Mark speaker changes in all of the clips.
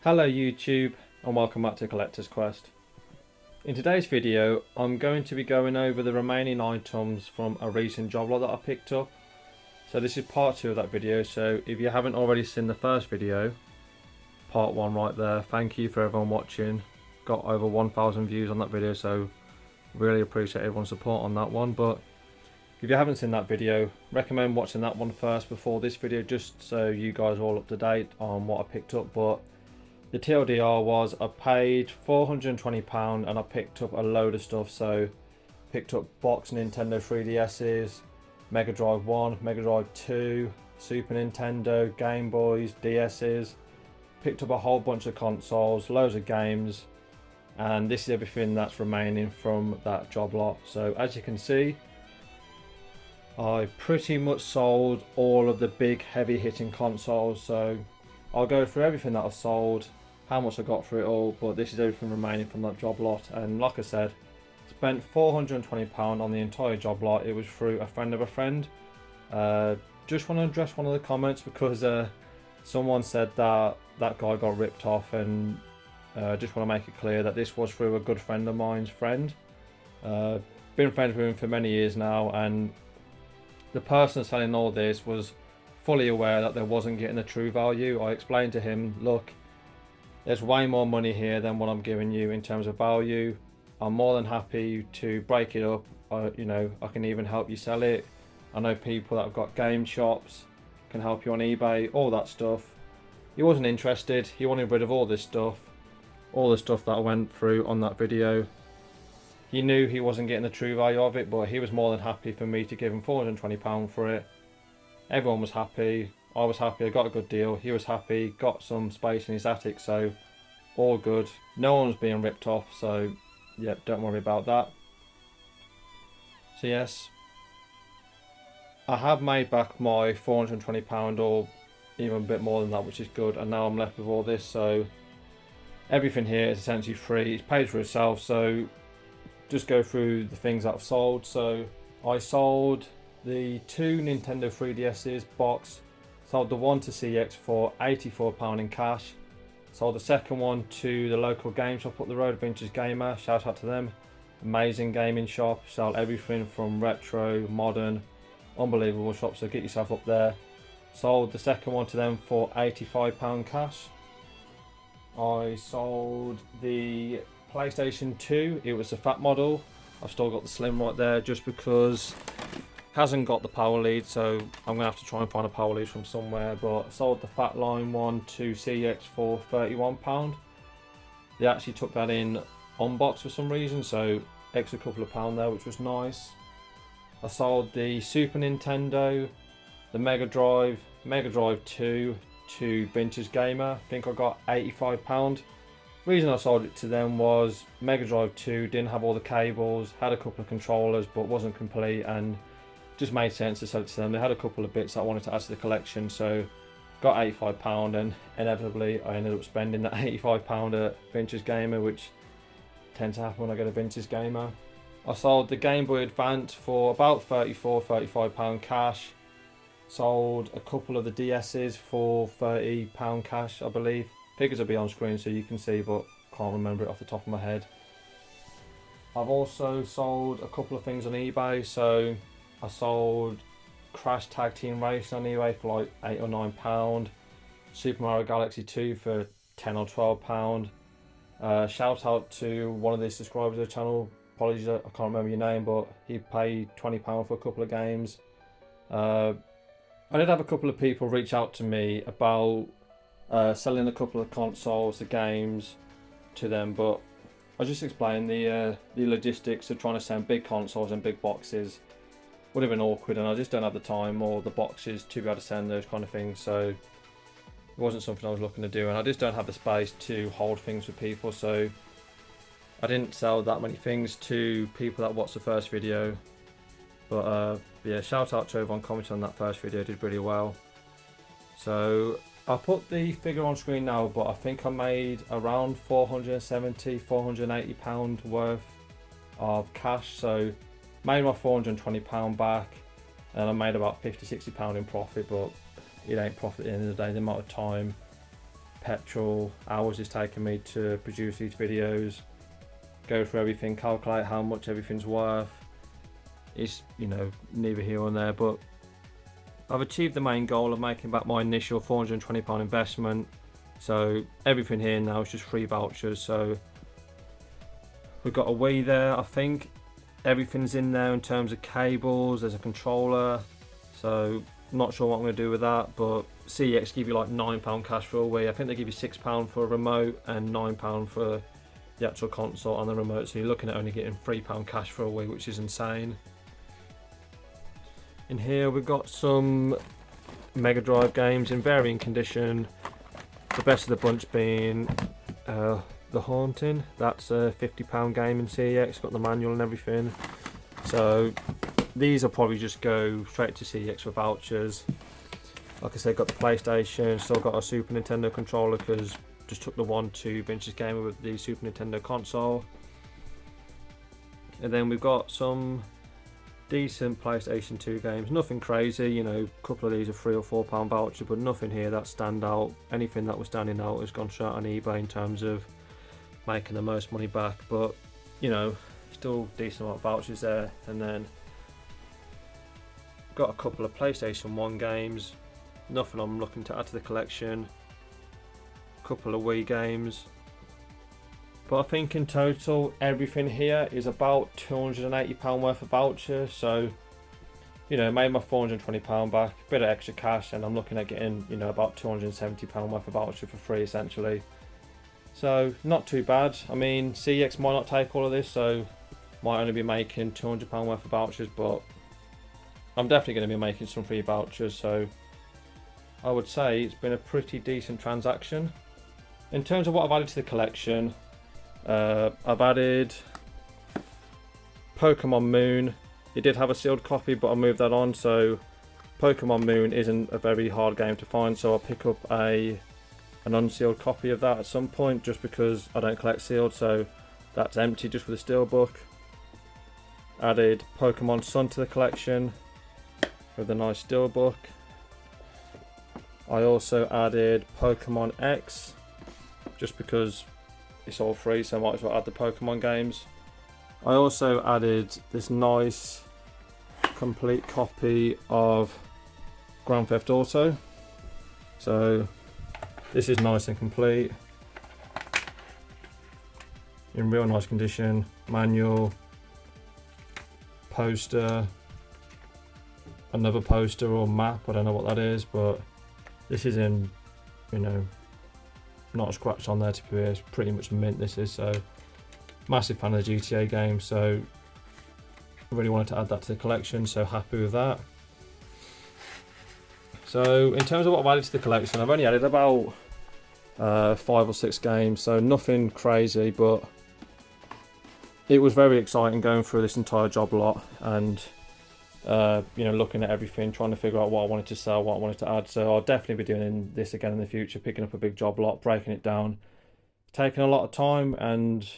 Speaker 1: Hello YouTube and welcome back to Collector's Quest. In today's video I'm going to be going over the remaining items from a recent job lot that I picked up. So this is part 2 of that video, so if you haven't already seen the first video, part 1 right there, thank you for everyone watching. Got over 1,000 views on that video, so really appreciate everyone's support on that one. But if you haven't seen that video, recommend watching that one first before this video, just so you guys are all up to date on what I picked up. But the TLDR was I paid £420 and I picked up a load of stuff. So picked up box Nintendo 3DS's, Mega Drive 1, Mega Drive 2, Super Nintendo, Game Boys, DS's. Picked up a whole bunch of consoles, loads of games, and this is everything that's remaining from that job lot. So as you can see, I pretty much sold all of the big heavy hitting consoles. So I'll go through everything that I've sold, how much I got for it all, but this is everything remaining from that job lot. And like I said, spent £420 on the entire job lot. It was through a friend of a friend. Just want to address one of the comments because someone said that that guy got ripped off, and just want to make it clear that this was through a good friend of mine's friend. Been friends with him for many years now, and the person selling all this was fully aware that they wasn't getting the true value. I explained to him, look, there's way more money here than what I'm giving you in terms of value. I'm more than happy to break it up. I can even help you sell it. I know people that have got game shops, can help you on eBay, all that stuff. He wasn't interested. He wanted rid of all this stuff, all the stuff that I went through on that video. He knew he wasn't getting the true value of it, but he was more than happy for me to give him £420 for it. Everyone was happy. I was happy. I got a good deal. He was happy. Got some space in his attic, so all good. No one was being ripped off, so yeah, don't worry about that. So yes, I have made back my £420 or even a bit more than that, which is good. And now I'm left with all this, so everything here is essentially free. It's paid for itself. So just go through the things that I've sold. So I sold the 2 Nintendo 3DS's box. Sold the one to CX for £84 in cash. Sold the second one to the local game shop up the road, Vintage Gamer. Shout out to them. Amazing gaming shop. Sell everything from retro, modern, unbelievable shop. So get yourself up there. Sold the second one to them for £85 cash. I sold the PlayStation 2. It was a fat model. I've still got the slim right there just because hasn't got the power lead, so I'm gonna have to try and find a power lead from somewhere. But I sold the fat line one to CX for £31. They actually took that in on box for some reason, so extra couple of pound there, which was nice. I sold the Super Nintendo, the Mega Drive 2 to Vintage Gamer. I think I got £85. Reason I sold it to them was Mega Drive 2 didn't have all the cables, had a couple of controllers but wasn't complete, and just made sense to sell it to them. They had a couple of bits that I wanted to add to the collection, so got £85, and inevitably I ended up spending that £85 at Vintage Gamer, which tends to happen when I go to Vintage Gamer. I sold the Game Boy Advance for about £35 cash. Sold a couple of the DS's for £30 cash, I believe. Figures will be on screen so you can see, but can't remember it off the top of my head. I've also sold a couple of things on eBay. So I sold Crash Tag Team Racing on eBay for like £8 or £9. Super Mario Galaxy 2 for £10 or £12. Shout out to one of the subscribers of the channel. Apologies, I can't remember your name, but he paid £20 for a couple of games. I did have a couple of people reach out to me about selling a couple of consoles, the games to them, but I just explained the logistics of trying to send big consoles and big boxes would have been awkward, and I just don't have the time or the boxes to be able to send those kind of things, so it wasn't something I was looking to do, and I just don't have the space to hold things for people, so I didn't sell that many things to people that watched the first video. But yeah, shout out to everyone commenting on that first video, did really well. So I'll put the figure on screen now, but I think I made around £480 worth of cash. So made my £420 back, and I made about £50-60 in profit, but it ain't profit at the end of the day. The amount of time, petrol, hours it's taken me to produce these videos, go through everything, calculate how much everything's worth. It's, you know, neither here or there, but I've achieved the main goal of making back my initial £420 investment. So everything here now is just free vouchers. So we've got a Wii there, I think. Everything's in there in terms of cables, there's a controller. So not sure what I'm going to do with that, but CEX give you like £9 cash for a Wii. I think they give you £6 for a remote and £9 for the actual console and the remote. So you're looking at only getting £3 cash for a Wii, which is insane. In here we've got some Mega Drive games in varying condition. The best of the bunch being The Haunting. That's a £50 game in CEX, got the manual and everything. So these will probably just go straight to CEX for vouchers. Like I said, got the PlayStation, still got a Super Nintendo controller because just took the 1-2 gamer with the Super Nintendo console. And then we've got some decent PlayStation 2 games, nothing crazy, you know, a couple of these are £3 or £4 voucher, but nothing here that stand out. Anything that was standing out has gone straight on eBay in terms of making the most money back, but you know, still decent amount of vouchers there. And then got a couple of PlayStation 1 games, nothing I'm looking to add to the collection, a couple of Wii games. But I think in total, everything here is about £280 worth of vouchers. So, you know, made my £420 back, a bit of extra cash, and I'm looking at getting, you know, about £270 worth of voucher for free, essentially. So, not too bad. I mean, CEX might not take all of this, so might only be making £200 worth of vouchers, but I'm definitely going to be making some free vouchers. So, I would say it's been a pretty decent transaction. In terms of what I've added to the collection, I've added Pokemon Moon. It did have a sealed copy, but I moved that on, so Pokemon Moon isn't a very hard game to find, so I'll pick up an unsealed copy of that at some point, just because I don't collect sealed, so that's empty just with a steelbook. Added Pokemon Sun to the collection with a nice steelbook. I also added Pokemon X, just because it's all free, so I might as well add the Pokemon games. I also added this nice complete copy of Grand Theft Auto. So this is nice and complete, in real nice condition. Manual, poster, another poster or map, I don't know what that is, but this is in, you know, not a scratch on there to be it's pretty much mint this is. So massive fan of the GTA game, so really wanted to add that to the collection, so happy with that. So in terms of what I've added to the collection, I've only added about 5 or 6 games, so nothing crazy, but it was very exciting going through this entire job lot and you know, looking at everything, trying to figure out what I wanted to sell, what I wanted to add. So I'll definitely be doing this again in the future, picking up a big job lot, breaking it down. Taking a lot of time, and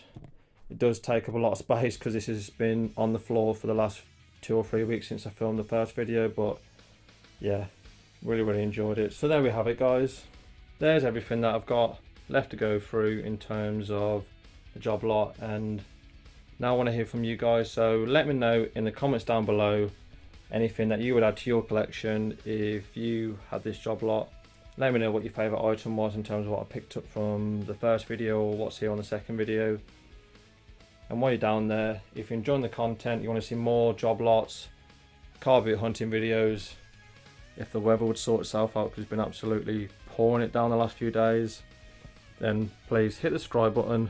Speaker 1: it does take up a lot of space because this has been on the floor for the last 2 or 3 weeks since I filmed the first video. But yeah, really enjoyed it. So there we have it, guys. There's everything that I've got left to go through in terms of the job lot, and now I want to hear from you guys. So let me know in the comments down below anything that you would add to your collection if you had this job lot. Let me know what your favourite item was in terms of what I picked up from the first video or what's here on the second video. And while you're down there, if you're enjoying the content, you want to see more job lots, car boot hunting videos, if the weather would sort itself out, because it's been absolutely pouring it down the last few days, then please hit the subscribe button.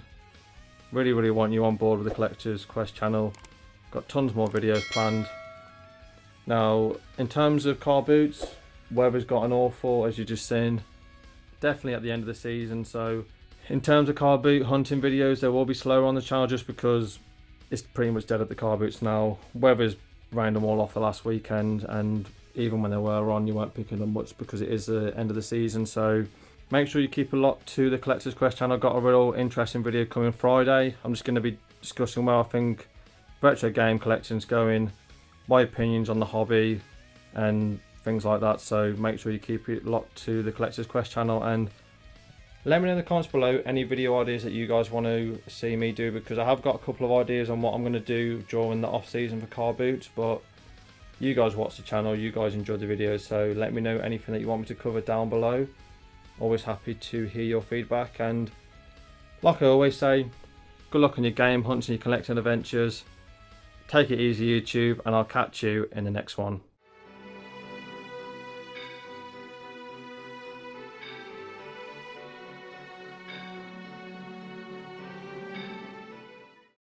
Speaker 1: Really want you on board with the Collector's Quest channel. Got tons more videos planned. Now, in terms of car boots, weather's gotten awful, as you just seen. Definitely at the end of the season, so in terms of car boot hunting videos, they will be slower on the channel just because it's pretty much dead at the car boots now. Weather's rained them all off the last weekend, and even when they were on, you weren't picking them much because it is the end of the season. So make sure you keep a lot to the Collector's Quest channel. I've got a real interesting video coming Friday. I'm just going to be discussing where I think retro game collection's going, my opinions on the hobby and things like that. So make sure you keep it locked to the Collector's Quest channel, and Let me know in the comments below any video ideas that you guys want to see me do, because I have got a couple of ideas on what I'm going to do during the off season for car boots, but you guys watch the channel, you guys enjoy the videos, so let me know anything that you want me to cover down below. Always happy to hear your feedback, and like I always say, good luck on your game hunts and your collecting adventures. Take it easy, YouTube, and I'll catch you in the next one.